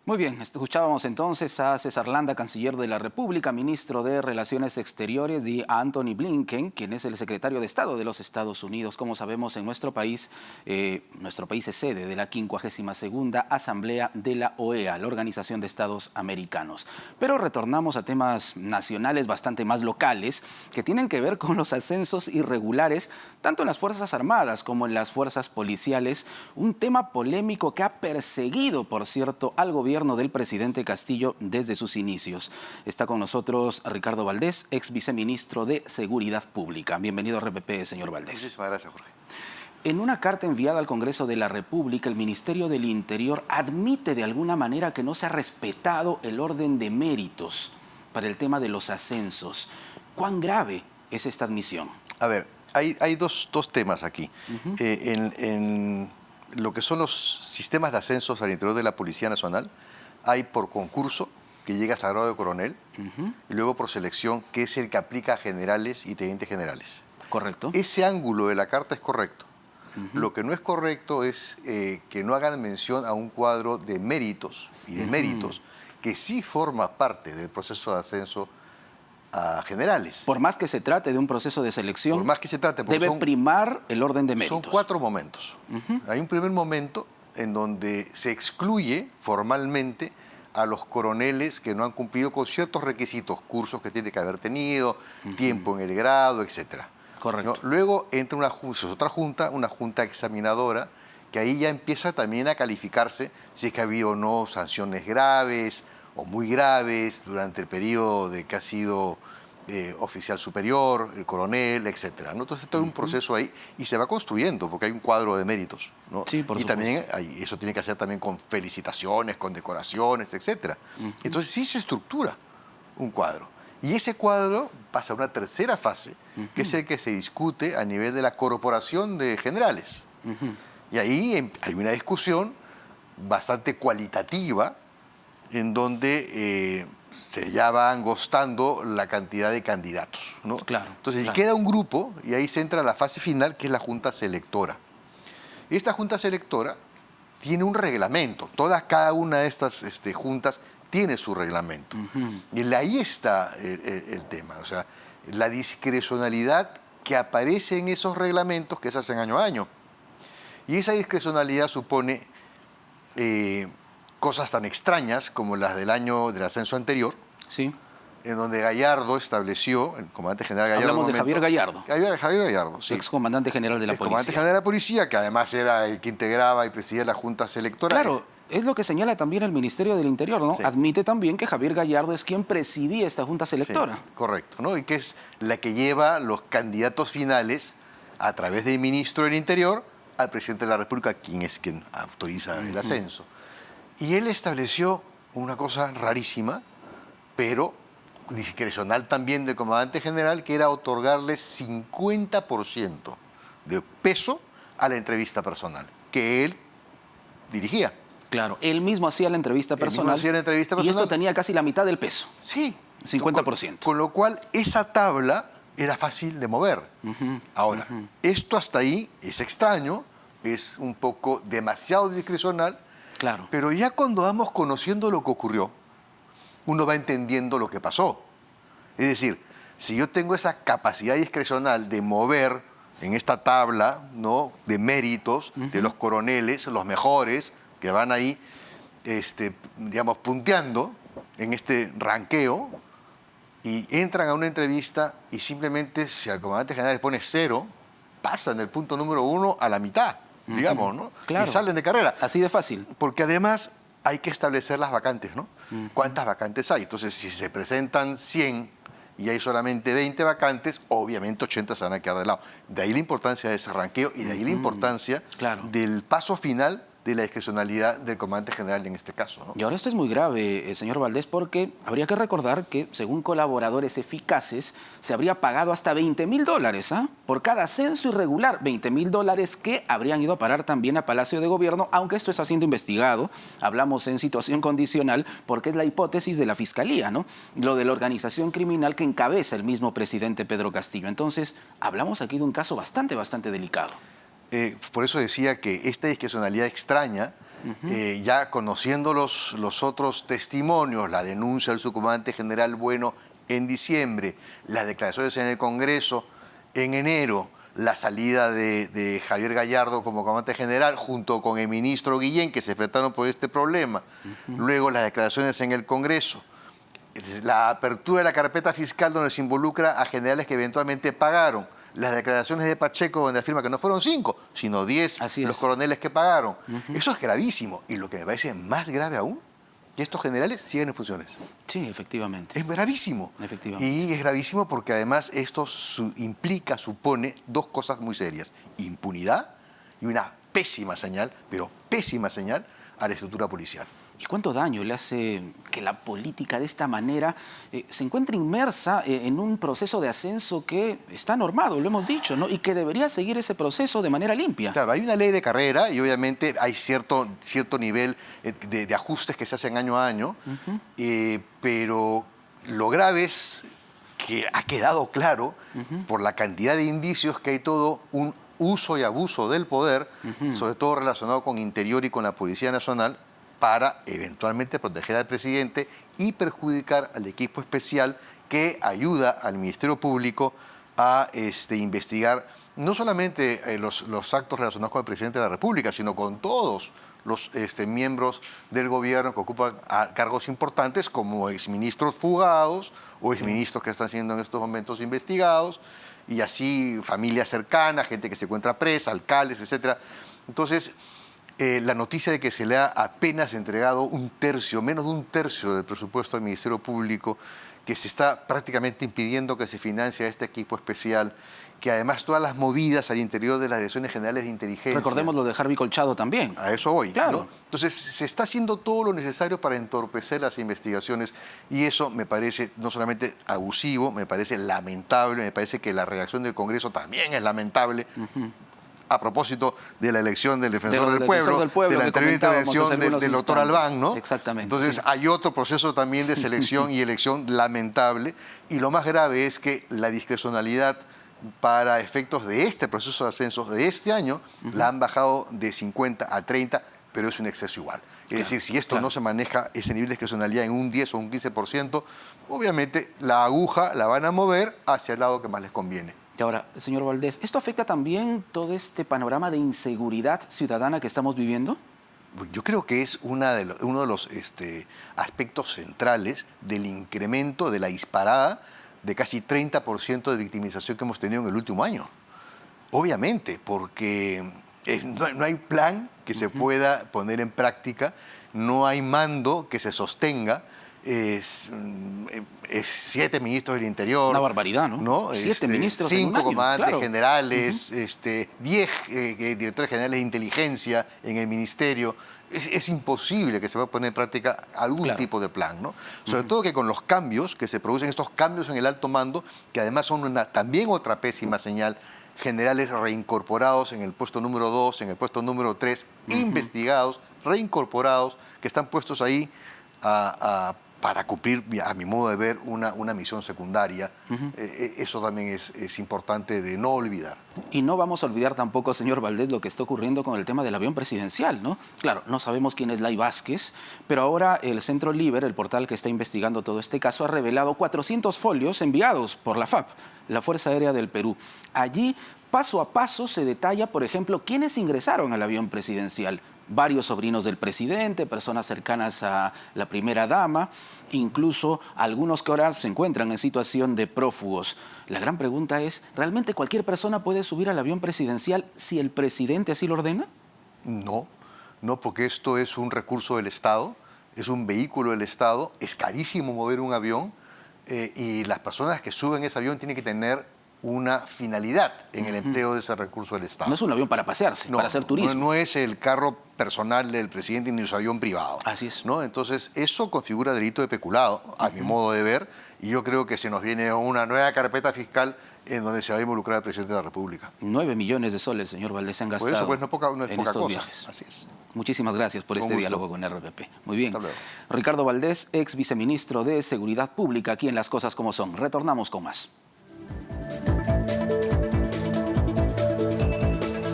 Muy bien, escuchábamos entonces a César Landa, canciller de la República, ministro de Relaciones Exteriores, y a Antony Blinken, quien es el secretario de Estado de los Estados Unidos. Como sabemos, en nuestro país es sede de la 52ª Asamblea de la OEA, la Organización de Estados Americanos. Pero retornamos a temas nacionales bastante más locales, que tienen que ver con los ascensos irregulares, tanto en las Fuerzas Armadas como en las fuerzas policiales, un tema polémico que ha perseguido, por cierto, al gobierno del presidente Castillo desde sus inicios. Está con nosotros Ricardo Valdés, ex viceministro de Seguridad Pública. Bienvenido a RPP, señor Valdés. Muchísimas gracias, Jorge. En una carta enviada al Congreso de la República, el Ministerio del Interior admite de alguna manera que no se ha respetado el orden de méritos para el tema de los ascensos. ¿Cuán grave es esta admisión? A ver, hay dos temas aquí. En lo que son los sistemas de ascensos al interior de la Policía Nacional, hay por concurso, que llega a grado de coronel, y luego por selección, que es el que aplica a generales y tenientes generales. Correcto. Ese ángulo de la carta es correcto. Lo que no es correcto es que no hagan mención a un cuadro de méritos y de méritos que sí forma parte del proceso de ascenso a generales. Por más que se trate de un proceso de selección, por más que se trate, debe primar el orden de méritos. Son 4 momentos. Hay un primer momento en donde se excluye formalmente a los coroneles que no han cumplido con ciertos requisitos, cursos que tiene que haber tenido, tiempo en el grado, etc. Correcto. ¿No? Luego entra otra junta, una junta examinadora, que ahí ya empieza también a calificarse si es que ha habido o no sanciones graves o muy graves durante el periodo de que ha sido oficial superior, el coronel, etc. ¿no? Entonces todo un proceso ahí y se va construyendo porque hay un cuadro de méritos, ¿no? Sí, por supuesto. También eso tiene que hacer también con felicitaciones, con decoraciones, etc. Entonces sí se estructura un cuadro. Y ese cuadro pasa a una tercera fase, que es el que se discute a nivel de la corporación de generales. Y ahí hay una discusión bastante cualitativa en donde se ya va angostando la cantidad de candidatos, ¿no? Claro. Entonces queda un grupo y ahí se entra la fase final, que es la Junta Selectora. Y esta Junta Selectora tiene un reglamento. Cada una de estas juntas tiene su reglamento. Y ahí está el tema. O sea, la discrecionalidad que aparece en esos reglamentos que se hacen año a año. Y esa discrecionalidad supone cosas tan extrañas como las del ascenso anterior, sí, en donde Gallardo estableció, el comandante general Gallardo... Hablamos de Javier Gallardo. Javier Gallardo, sí. Excomandante general de la policía. Comandante general de la policía, que además era el que integraba y presidía las juntas electorales. Claro, es lo que señala también el Ministerio del Interior, ¿no? Sí. Admite también que Javier Gallardo es quien presidía esta junta selectora. Sí, correcto, ¿no? Y que es la que lleva los candidatos finales a través del ministro del Interior al presidente de la República, quien es quien autoriza el ascenso. Y él estableció una cosa rarísima, pero discrecional también del comandante general, que era otorgarle 50% de peso a la entrevista personal, que él dirigía. Claro, él mismo hacía la entrevista personal. Y esto tenía casi la mitad del peso. Sí. 50%. Con lo cual, esa tabla era fácil de mover. Ahora, esto hasta ahí es extraño, es un poco demasiado discrecional. Claro. Pero ya cuando vamos conociendo lo que ocurrió, uno va entendiendo lo que pasó. Es decir, si yo tengo esa capacidad discrecional de mover en esta tabla, ¿no?, de méritos de los coroneles, los mejores, que van ahí, digamos, punteando en este ranqueo, y entran a una entrevista y simplemente si al comandante general le pone 0, pasan del punto número 1 a la mitad. Digamos, ¿no? Claro. Y salen de carrera. Así de fácil. Porque además hay que establecer las vacantes, ¿no? ¿Cuántas vacantes hay? Entonces, si se presentan 100 y hay solamente 20 vacantes, obviamente 80 se van a quedar de lado. De ahí la importancia de ese ranqueo y de ahí la importancia del paso final de la discrecionalidad del comandante general en este caso, ¿no? Y ahora esto es muy grave, señor Valdés, porque habría que recordar que, según colaboradores eficaces, se habría pagado hasta $20.000 por cada ascenso irregular. $20.000 que habrían ido a parar también a Palacio de Gobierno, aunque esto está siendo investigado. Hablamos en situación condicional porque es la hipótesis de la Fiscalía, ¿no? Lo de la organización criminal que encabeza el mismo presidente Pedro Castillo. Entonces, hablamos aquí de un caso bastante delicado. Por eso decía que esta discrecionalidad extraña ya conociendo los otros testimonios, la denuncia del subcomandante general Bueno en diciembre, las declaraciones en el Congreso en enero, la salida de Javier Gallardo como comandante general junto con el ministro Guillén, que se enfrentaron por este problema, luego las declaraciones en el Congreso, la apertura de la carpeta fiscal donde se involucra a generales que eventualmente pagaron, las declaraciones de Pacheco donde afirma que no fueron 5, sino 10 los coroneles que pagaron. Eso es gravísimo. Y lo que me parece más grave aún, que estos generales siguen en funciones. Sí, efectivamente. Es gravísimo. Efectivamente. Y es gravísimo porque además esto supone dos cosas muy serias. Impunidad y una pésima señal, pero pésima señal, a la estructura policial. ¿Y cuánto daño le hace que la política de esta manera se encuentre inmersa en un proceso de ascenso que está normado, lo hemos dicho, ¿no? Y que debería seguir ese proceso de manera limpia? Claro, hay una ley de carrera y obviamente hay cierto nivel de ajustes que se hacen año a año, pero lo grave es que ha quedado claro por la cantidad de indicios que hay todo un uso y abuso del poder, sobre todo relacionado con Interior y con la Policía Nacional, para eventualmente proteger al presidente y perjudicar al equipo especial que ayuda al Ministerio Público a investigar no solamente los actos relacionados con el presidente de la República, sino con todos los miembros del gobierno que ocupan cargos importantes, como exministros fugados o exministros que están siendo en estos momentos investigados, y así familias cercanas, gente que se encuentra presa, alcaldes, etc. Entonces, la noticia de que se le ha apenas entregado menos de un tercio del presupuesto al Ministerio Público, que se está prácticamente impidiendo que se financie a este equipo especial, que además todas las movidas al interior de las direcciones generales de inteligencia... Recordemos lo de Harvey Colchado también. A eso voy. Claro. ¿No? Entonces, se está haciendo todo lo necesario para entorpecer las investigaciones y eso me parece no solamente abusivo, me parece lamentable, me parece que la reacción del Congreso también es lamentable. A propósito de la elección del defensor del pueblo, de la anterior intervención del doctor Albán, ¿no? Exactamente. Entonces, hay otro proceso también de selección y elección lamentable. Y lo más grave es que la discrecionalidad para efectos de este proceso de ascenso de este año la han bajado de 50 a 30, pero es un exceso igual. Es decir, si esto no se maneja, ese nivel de discrecionalidad en un 10 o un 15%, obviamente la aguja la van a mover hacia el lado que más les conviene. Y ahora, señor Valdés, ¿esto afecta también todo este panorama de inseguridad ciudadana que estamos viviendo? Yo creo que es uno de los aspectos centrales del incremento, de la disparada de casi 30% de victimización que hemos tenido en el último año. Obviamente, porque no hay plan que se pueda poner en práctica, no hay mando que se sostenga. 7 ministros del Interior. Una barbaridad, ¿no? 7 ministros en un año. 5 comandantes generales, 10 directores generales de inteligencia en el ministerio. Es imposible que se pueda poner en práctica algún tipo de plan, ¿no? Sobre todo que con los cambios que se producen, estos cambios en el alto mando, que además son también otra pésima señal, generales reincorporados en el puesto número 2, en el puesto número 3, investigados, reincorporados, que están puestos ahí para cumplir, a mi modo de ver, una misión secundaria. Eso también es importante de no olvidar. Y no vamos a olvidar tampoco, señor Valdés, lo que está ocurriendo con el tema del avión presidencial, ¿no? Claro, no sabemos quién es Lai Vázquez, pero ahora el Centro Liber, el portal que está investigando todo este caso, ha revelado 400 folios enviados por la FAP, la Fuerza Aérea del Perú. Allí, paso a paso, se detalla, por ejemplo, quiénes ingresaron al avión presidencial. Varios sobrinos del presidente, personas cercanas a la primera dama, incluso algunos que ahora se encuentran en situación de prófugos. La gran pregunta es, ¿realmente cualquier persona puede subir al avión presidencial si el presidente así lo ordena? No, porque esto es un recurso del Estado, es un vehículo del Estado, es carísimo mover un avión y las personas que suben ese avión tienen que tener una finalidad en el empleo de ese recurso del Estado. No es un avión para pasearse, para hacer turismo. No es el carro personal del presidente ni su avión privado. Así es. ¿No? Entonces, eso configura delito de peculado, a mi modo de ver, y yo creo que se nos viene una nueva carpeta fiscal en donde se va a involucrar al presidente de la República. 9 millones de soles, señor Valdés, se han gastado. Por eso, pues, no es poca cosa. Viajes. Así es. Muchísimas gracias por este diálogo con RPP. Muy bien. Hasta luego. Ricardo Valdés, ex viceministro de Seguridad Pública, aquí en Las Cosas Como Son. Retornamos con más.